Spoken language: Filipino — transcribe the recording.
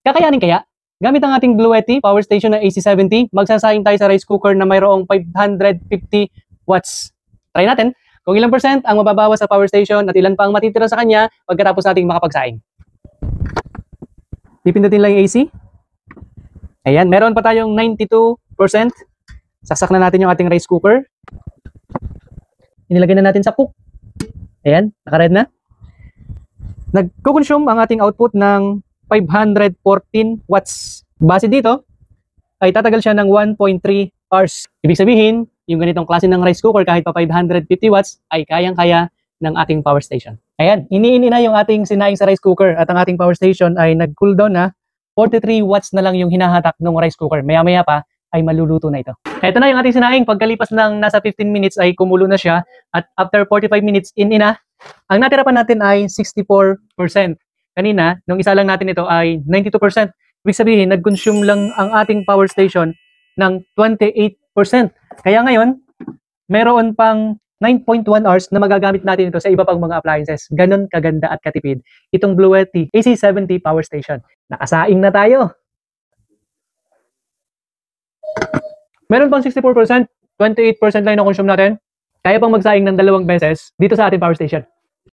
Kakayanin kaya? Gamit ang ating Bluetti power station na AC70, magsasaing tayo sa rice cooker na mayroong 550 watts. Try natin kung ilang percent ang mababawas sa power station at ilan pa ang matitira sa kanya pagkatapos nating makapagsaing. Pipindutin lang yung AC. Ayan, meron pa tayong 92%. Saksak na natin yung ating rice cooker. Inilagay na natin sa cook. Ayan, naka-red na. Nagko-consume ang ating output ng 514 watts. Base dito, ay tatagal siya ng 1.3 hours. Ibig sabihin, yung ganitong klase ng rice cooker kahit pa 550 watts ay kayang-kaya ng ating power station. Ayan, iniini na yung ating sinaing sa rice cooker at ang ating power station ay nag-cool down na. 43 watts na lang yung hinahatak ng rice cooker. Maya-maya pa ay maluluto na ito. Ito na yung ating sinaing. Pagkalipas ng nasa 15 minutes ay kumulo na siya at after 45 minutes in-ina, ang natira pa natin ay 64%. Kanina, nung isa lang natin ito ay 92%. Ibig sabihin, nag-consume lang ang ating power station ng 28%. Kaya ngayon, meron pang 9.1 hours na magagamit natin ito sa iba pang mga appliances. Ganon kaganda at katipid itong Bluetti AC70 power station. Nakasaing na tayo. Meron pang 64%, 28% lang na consume natin. Kaya pang magsaing ng 2 beses dito sa ating power station.